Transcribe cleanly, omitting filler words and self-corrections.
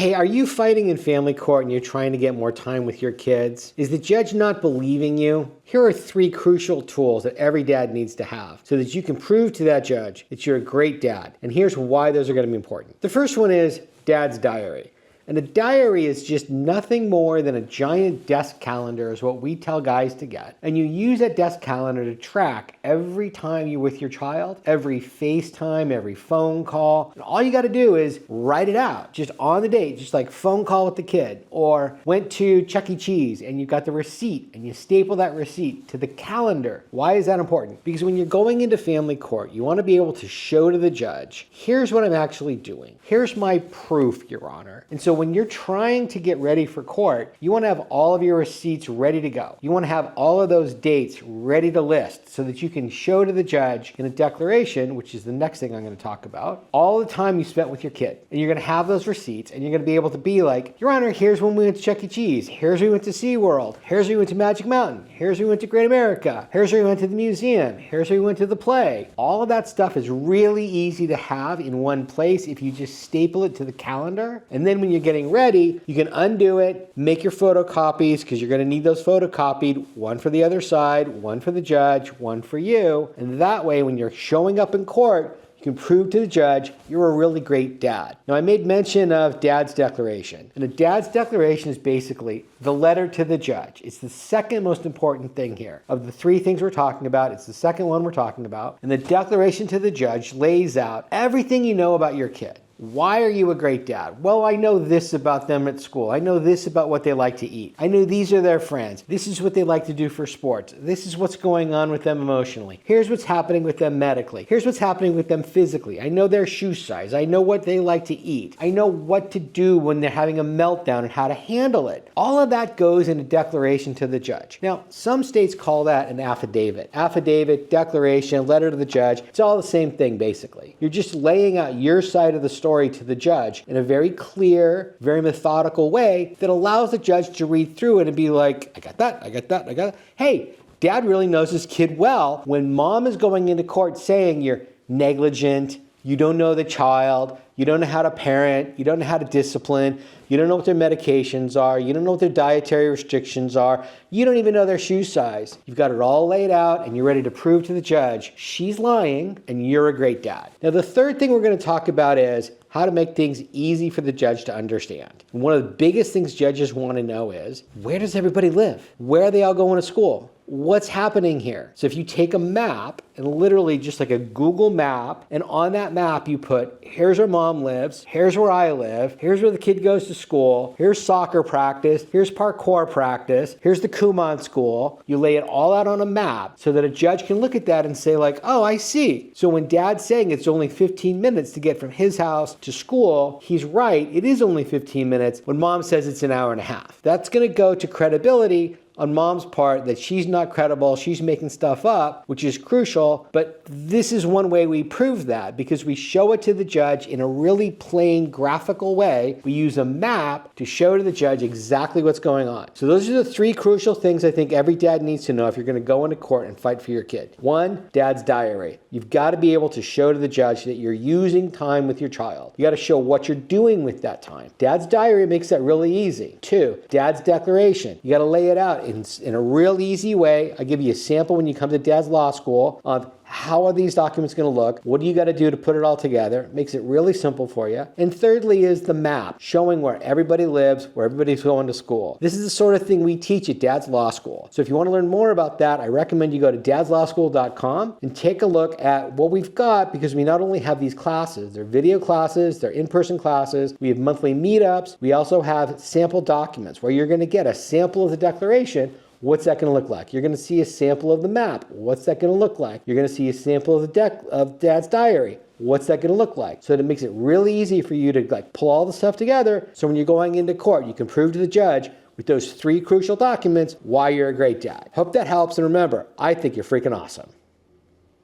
Hey, are you fighting in family court and you're trying to get more time with your kids? Is the judge not believing you? Here are 3 crucial tools that every dad needs to have so that you can prove to that judge that you're a great dad. And here's why those are going to be important. The first one is Dad's diary. And a diary is just nothing more than a giant desk calendar is what we tell guys to get. And you use that desk calendar to track every time you're with your child, every FaceTime, every phone call. And all you got to do is write it out just on the date, just like phone call with the kid, or went to Chuck E. Cheese and you got the receipt and you staple that receipt to the calendar. Why is that important? Because when you're going into family court, you want to be able to show to the judge, here's what I'm actually doing. Here's my proof, Your Honor. And so when you're trying to get ready for court, you want to have all of your receipts ready to go. You want to have all of those dates ready to list so that you can show to the judge in a declaration, which is the next thing I'm going to talk about, all the time you spent with your kid. And you're going to have those receipts and you're going to be able to be like, Your Honor, here's when we went to Chuck E. Cheese. Here's when we went to SeaWorld. Here's when we went to Magic Mountain. Here's when we went to Great America. Here's when we went to the museum. Here's when we went to the play. All of that stuff is really easy to have in one place if you just staple it to the calendar. And then when you're getting ready, you can undo it, make your photocopies because you're going to need those photocopied, one for the other side, one for the judge, one for you. And that way, when you're showing up in court, you can prove to the judge you're a really great dad. Now, I made mention of Dad's declaration. And a Dad's declaration is basically the letter to the judge. It's the second most important thing here. Of the 3 things we're talking about, it's the second one we're talking about. And the declaration to the judge lays out everything you know about your kid. Why are you a great dad? Well, I know this about them at school. I know this about what they like to eat. I know these are their friends. This is what they like to do for sports. This is what's going on with them emotionally. Here's what's happening with them medically. Here's what's happening with them physically. I know their shoe size. I know what they like to eat. I know what to do when they're having a meltdown and how to handle it. All of that goes in a declaration to the judge. Now, some states call that an affidavit. Affidavit, declaration, letter to the judge. It's all the same thing, basically. You're just laying out your side of the story to the judge in a very clear, very methodical way that allows the judge to read through it and be like, I got that, I got that, I got that. Hey, dad really knows his kid well. When mom is going into court saying you're negligent, you don't know the child, you don't know how to parent, you don't know how to discipline, you don't know what their medications are, you don't know what their dietary restrictions are, you don't even know their shoe size. You've got it all laid out and you're ready to prove to the judge she's lying and you're a great dad. Now, the third thing we're going to talk about is how to make things easy for the judge to understand. And one of the biggest things judges want to know is, where does everybody live? Where are they all going to school? What's happening here? So if you take a map and literally just like a Google map, and on that map you put, here's where mom lives, here's where I live, here's where the kid goes to school, here's soccer practice, here's parkour practice, here's the Kumon school. You lay it all out on a map so that a judge can look at that and say like, oh, I see. So when dad's saying it's only 15 minutes to get from his house to school, he's right, it is only 15 minutes when mom says it's an hour and a half. That's going to go to credibility on mom's part that she's not credible, she's making stuff up, which is crucial, but this is one way we prove that because we show it to the judge in a really plain graphical way. We use a map to show to the judge exactly what's going on. So those are the 3 crucial things I think every dad needs to know if you're going to go into court and fight for your kid. 1, dad's diary. You've got to be able to show to the judge that you're using time with your child. You got to show what you're doing with that time. Dad's diary makes that really easy. 2, dad's declaration. You got to lay it out in a real easy way. I give you a sample when you come to dad's law school of how are these documents going to look? What do you got to do to put it all together? It makes it really simple for you. And thirdly is the map, showing where everybody lives, where everybody's going to school. This is the sort of thing we teach at Dad's Law School. So if you want to learn more about that, I recommend you go to dadslawschool.com and take a look at what we've got, because we not only have these classes, they're video classes, they're in-person classes, we have monthly meetups, we also have sample documents where you're going to get a sample of the declaration. What's that going to look like? You're going to see a sample of the map. What's that going to look like? You're going to see a sample of of dad's diary. What's that going to look like? So that it makes it really easy for you to pull all the stuff together. So when you're going into court, you can prove to the judge with those 3 crucial documents why you're a great dad. Hope that helps. And remember, I think you're freaking awesome.